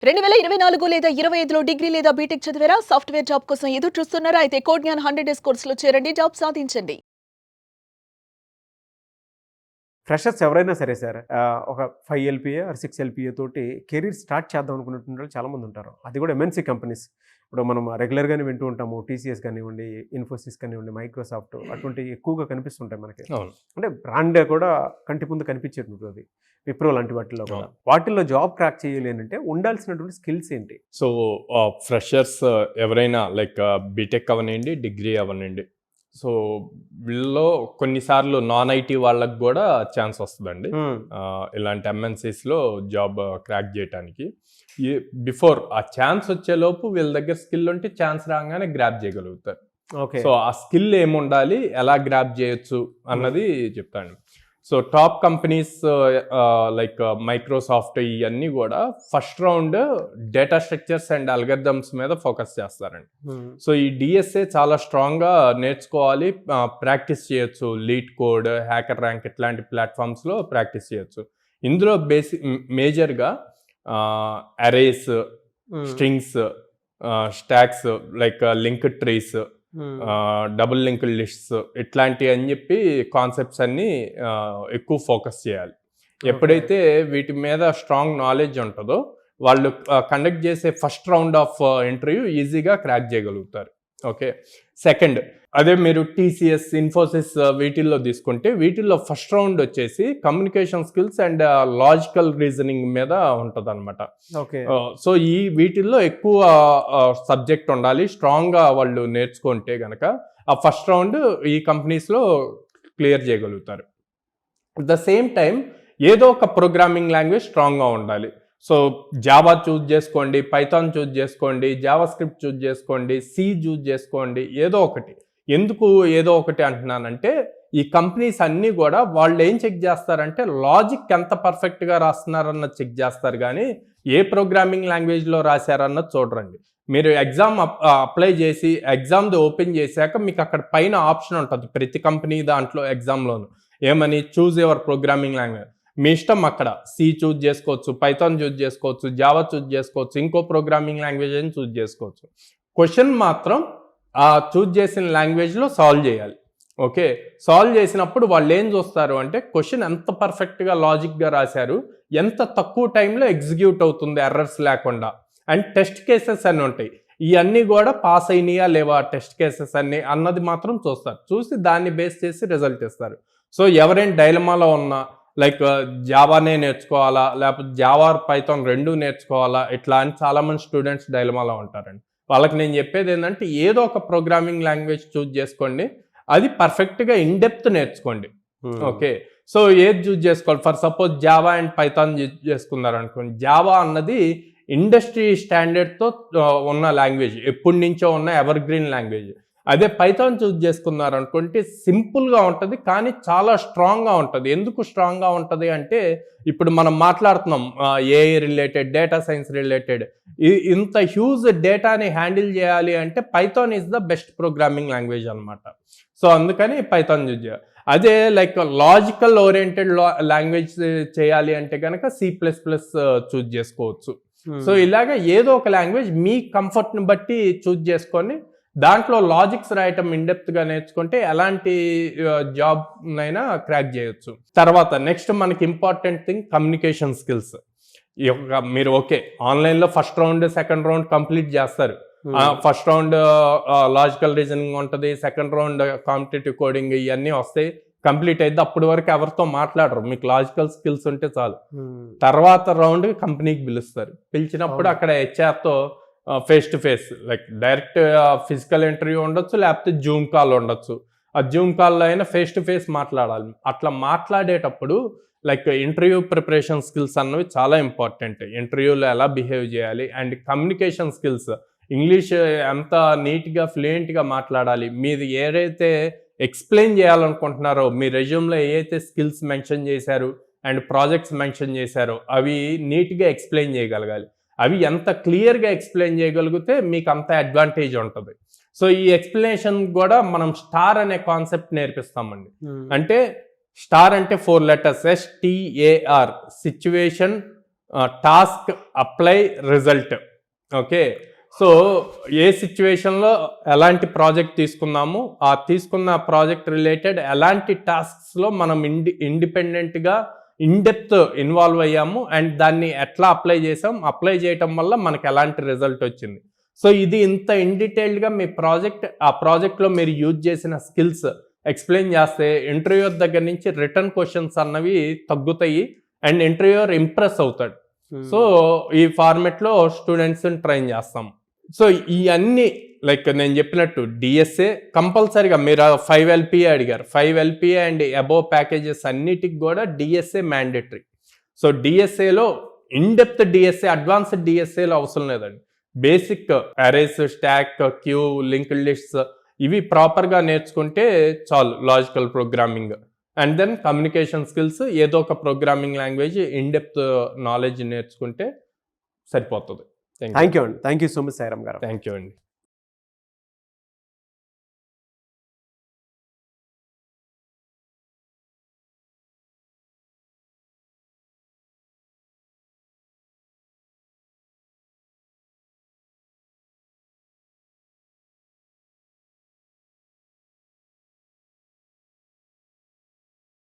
2024 లేదా 25లో డిగ్రీ లేదా బీటెక్ చదివారా? సాఫ్ట్‌వేర్ జాబ్ కోసం ఎదురు చూస్తున్నారా? అయితే కోడ్ జ్ఞాన్ 100 డేస్ కోర్సులో చేరండి. జాబ్ సాధించండి. ఫ్రెషర్స్ ఎవరైనా సరే సార్ ఒక 5 ఎల్‌పీఏ ఆర్ 6 ఎల్‌పీఏ తోటి కెరీర్ స్టార్ట్ చేద్దాం అనుకున్నటువంటి వాళ్ళు చాలామంది ఉంటారు. అది కూడా ఎంఎన్‌సీ కంపెనీస్. ఇప్పుడు మనం రెగ్యులర్‌గానే వింటూ ఉంటాము. టీసీఎస్ కానివ్వండి, ఇన్ఫోసిస్ కానివ్వండి, మైక్రోసాఫ్ట్ అటువంటి ఎక్కువగా కనిపిస్తుంటాయి మనకి. అవును. అంటే బ్రాండ్ కూడా కంటి ముందు కనిపించేటువంటిది. విప్రో లాంటి వాటిల్లో కూడా. వాటిల్లో జాబ్ క్రాక్ చేయాలి అంటే ఉండాల్సినటువంటి స్కిల్స్ ఏంటి? సో ఫ్రెషర్స్ ఎవరైనా లైక్ బీటెక్ అవ్వనండి, డిగ్రీ అవ్వనండి. సో వీళ్ళలో కొన్నిసార్లు నాన్ ఐటీ వాళ్ళకి కూడా ఛాన్స్ వస్తుందండి. ఇలాంటి ఎంఎన్సీస్లో జాబ్ క్రాక్ చేయడానికి. బిఫోర్ ఆ ఛాన్స్ వచ్చేలోపు వీళ్ళ దగ్గర స్కిల్ ఉంటే ఛాన్స్ రాగానే గ్రాప్ చేయగలుగుతారు. ఓకే. సో ఆ స్కిల్ ఏముండాలి, ఎలా గ్రాప్ చేయొచ్చు అన్నది చెప్తాను. So top companies like Microsoft ఇవన్నీ కూడా first round data structures and algorithms మీద ఫోకస్ చేస్తారండి. సో ఈ డిఎస్ఏ చాలా స్ట్రాంగ్గా నేర్చుకోవాలి, ప్రాక్టీస్ చేయొచ్చు. లీడ్ కోడ్, హ్యాకర్ ర్యాంక్ ఇట్లాంటి ప్లాట్ఫామ్స్లో ప్రాక్టీస్ చేయొచ్చు. ఇందులో మేజర్గా arrays, strings, stocks like linked trees, double linked lists ఇట్లాంటివి అని చెప్పి కాన్సెప్ట్స్ అన్ని ఎక్కువ ఫోకస్ చేయాలి. ఎప్పుడైతే వీటి మీద స్ట్రాంగ్ నాలెడ్జ్ ఉంటుందో వాళ్ళు కండక్ట్ చేసే ఫస్ట్ రౌండ్ ఆఫ్ ఇంటర్వ్యూ ఈజీగా క్రాక్ చేయగలుగుతారు. ఓకే. సెకండ్, అదే మీరు టీసీఎస్, ఇన్ఫోసిస్ వీటిల్లో తీసుకుంటే వీటిల్లో ఫస్ట్ రౌండ్ వచ్చేసి communication skills and logical reasoning మీద ఉంటుంది అనమాట. ఓకే. సో వీటిల్లో ఎక్కువ సబ్జెక్ట్ ఉండాలి. స్ట్రాంగ్గా వాళ్ళు నేర్చుకుంటే గనక ఆ ఫస్ట్ రౌండ్ ఈ కంపెనీస్లో క్లియర్ చేయగలుగుతారు. అట్ ద సేమ్ టైం ఏదో ఒక ప్రోగ్రామింగ్ లాంగ్వేజ్ స్ట్రాంగ్గా ఉండాలి. సో జావా చూజ్ చేసుకోండి, పైథాన్ చూజ్ చేసుకోండి, జావా స్క్రిప్ట్ చూజ్ చేసుకోండి, సి చూజ్ చేసుకోండి, ఏదో ఒకటి. ఎందుకు ఏదో ఒకటి అంటున్నానంటే ఈ కంపెనీస్ అన్నీ కూడా వాళ్ళు ఏం చెక్ చేస్తారంటే లాజిక్ ఎంత పర్ఫెక్ట్గా రాస్తున్నారన్నది చెక్ చేస్తారు, కానీ ఏ ప్రోగ్రామింగ్ లాంగ్వేజ్లో రాశారన్నది చూడరండి. మీరు ఎగ్జామ్ అప్లై చేసి ఎగ్జామ్ది ఓపెన్ చేశాక మీకు అక్కడ పైన ఆప్షన్ ఉంటుంది ప్రతి కంపెనీ దాంట్లో ఎగ్జామ్లోను. ఏమని? Choose your programming language. మీ ఇష్టం, అక్కడ సి చూజ్ చేసుకోవచ్చు, పైథాన్ చూజ్ చేసుకోవచ్చు, జావా చూజ్ చేసుకోవచ్చు, ఇంకో ప్రోగ్రామింగ్ లాంగ్వేజ్ అని చూజ్ చేసుకోవచ్చు. క్వశ్చన్ మాత్రం ఆ చూజ్ చేసిన లాంగ్వేజ్లో సాల్వ్ చేయాలి. ఓకే. సాల్వ్ చేసినప్పుడు వాళ్ళు ఏం చూస్తారు అంటే క్వశ్చన్ ఎంత పర్ఫెక్ట్గా లాజిక్గా రాశారు, ఎంత తక్కువ టైంలో ఎగ్జిక్యూట్ అవుతుంది ఎర్రర్స్ లేకుండా, అండ్ టెస్ట్ కేసెస్ అన్నీ ఉంటాయి. ఇవన్నీ కూడా పాస్ అయినాయా లేవా టెస్ట్ కేసెస్ అన్నీ అన్నది మాత్రం చూస్తారు. చూసి దాన్ని బేస్ చేసి రిజల్ట్ ఇస్తారు. సో ఎవరైనా డైలమాలో ఉన్నా లైక్ జావానే నేర్చుకోవాలా లేకపోతే జావా పైథాన్ రెండు నేర్చుకోవాలా ఇట్లా అని చాలామంది స్టూడెంట్స్ డైలమాలో ఉంటారండి. వాళ్ళకి నేను చెప్పేది ఏంటంటే ఏదో ఒక ప్రోగ్రామింగ్ లాంగ్వేజ్ చూజ్ చేసుకోండి, అది పర్ఫెక్ట్గా ఇన్డెప్త్ నేర్చుకోండి. ఓకే. సో ఏది చూజ్ చేసుకోవాలి? For suppose Java and Python చేసుకున్నారు అనుకోండి. జావా అన్నది ఇండస్ట్రీ స్టాండర్డ్తో ఉన్న లాంగ్వేజ్, ఎప్పటి నుంచో ఉన్న ఎవర్ గ్రీన్ లాంగ్వేజ్. అదే పైథాన్ చూజ్ చేసుకున్నారు అనుకుంటే సింపుల్గా ఉంటుంది, కానీ చాలా స్ట్రాంగ్గా ఉంటుంది. ఎందుకు స్ట్రాంగ్గా ఉంటుంది అంటే ఇప్పుడు మనం మాట్లాడుతున్నాం AI related, data science related, ఇంత హ్యూజ్ డేటాని హ్యాండిల్ చేయాలి అంటే Python is the best programming language అనమాట. సో అందుకని పైథాన్ చూజ్ చేయాలి. అదే లైక్ లాజికల్ ఓరియంటెడ్ లాంగ్వేజ్ చేయాలి అంటే కనుక C++ చూజ్ చేసుకోవచ్చు. సో ఇలాగ ఏదో ఒక లాంగ్వేజ్ మీ కంఫర్ట్ని బట్టి చూజ్ చేసుకొని దాంట్లో లాజిక్స్ రాయటం ఇన్డెప్త్గా నేర్చుకుంటే ఎలాంటి జాబ్ అయినా క్రాక్ చేయొచ్చు. తర్వాత నెక్స్ట్ మనకి ఇంపార్టెంట్ థింగ్ కమ్యూనికేషన్ స్కిల్స్. మీరు ఓకే ఆన్లైన్లో first round, second round complete చేస్తారు. ఫస్ట్ రౌండ్ లాజికల్ రీజనింగ్ ఉంటుంది, సెకండ్ రౌండ్ కాంపిటేటివ్ కోడింగ్ ఇవన్నీ వస్తాయి, కంప్లీట్ అయితే అప్పటి వరకు ఎవరితో మాట్లాడరు, మీకు లాజికల్ స్కిల్స్ ఉంటే చాలు. తర్వాత రౌండ్ కంపెనీకి పిలుస్తారు. పిలిచినప్పుడు అక్కడ హెచ్ఆర్తో face to face like direct physical interview ఉండొచ్చు, లేకపోతే జూమ్ కాల్ ఉండొచ్చు. ఆ జూమ్ కాల్లో అయినా ఫేస్ టు ఫేస్ మాట్లాడాలి. అట్లా మాట్లాడేటప్పుడు లైక్ ఇంటర్వ్యూ ప్రిపరేషన్ స్కిల్స్ అన్నవి చాలా ఇంపార్టెంట్. ఇంటర్వ్యూలో ఎలా బిహేవ్ చేయాలి అండ్ కమ్యూనికేషన్ స్కిల్స్, ఇంగ్లీష్ ఎంత నీట్గా ఫ్లూయెంట్గా మాట్లాడాలి, మీరు ఏదైతే ఎక్స్ప్లెయిన్ చేయాలనుకుంటున్నారో మీ రెజ్యూమ్లో ఏదైతే స్కిల్స్ మెన్షన్ చేశారు అండ్ ప్రాజెక్ట్స్ మెన్షన్ చేశారో అవి నీట్గా ఎక్స్ప్లెయిన్ చేయగలగాలి. అవి ఎంత క్లియర్గా ఎక్స్ప్లెయిన్ చేయగలిగితే మీకు అంత అడ్వాంటేజ్ ఉంటుంది. సో ఈ ఎక్స్ప్లెనేషన్ కూడా మనం స్టార్ అనే కాన్సెప్ట్ నేర్పిస్తామండి. అంటే స్టార్ అంటే 4 letters STAR, situation, task apply result. Okay, so ఏ సిచ్యువేషన్లో ఎలాంటి ప్రాజెక్ట్ తీసుకున్నాము, ఆ తీసుకున్న ప్రాజెక్ట్ రిలేటెడ్ ఎలాంటి టాస్క్స్లో మనం ఇండిపెండెంట్గా ఇన్డెప్త్ ఇన్వాల్వ్ అయ్యాము అండ్ దాన్ని ఎట్లా అప్లై చేసాం, అప్లై చేయటం వల్ల మనకు ఎలాంటి రిజల్ట్ వచ్చింది. సో ఇది ఇంత ఇన్ డీటెయిల్డ్గా మీ ఆ ప్రాజెక్ట్లో మీరు యూజ్ చేసిన స్కిల్స్ ఎక్స్ప్లెయిన్ చేస్తే ఇంటర్వ్యూర్ దగ్గర నుంచి రిటర్న్ క్వశ్చన్స్ అన్నవి తగ్గుతాయి అండ్ ఇంటర్వ్యూర్ ఇంప్రెస్ అవుతాడు. సో ఈ ఫార్మెట్లో స్టూడెంట్స్ని ట్రైన్ చేస్తాం. సో ఇవన్నీ లైక్ నేను చెప్పినట్టు డిఎస్ఏ కంపల్సరీగా మీరు 5 LPA అడిగారు, 5 LPA అండ్ అబోవ్ ప్యాకేజెస్ అన్నిటికి కూడా డిఎస్ఏ మ్యాండేటరీ. సో డిఎస్ఏలో ఇన్డెప్త్ డిఎస్ఏ, అడ్వాన్స్డ్ డిఎస్ఏలో అవసరం లేదండి. Basic arrays, stack, queue, linked lists ఇవి ప్రాపర్గా నేర్చుకుంటే చాలు. Logical programming and then communication skills, ఏదో ఒక ప్రోగ్రామింగ్ లాంగ్వేజ్ ఇన్డెప్త్ నాలెడ్జ్ నేర్చుకుంటే సరిపోతుంది. థ్యాంక్ యూ అండి. Thank you so much Sairam గారు. థ్యాంక్ యూ అండి.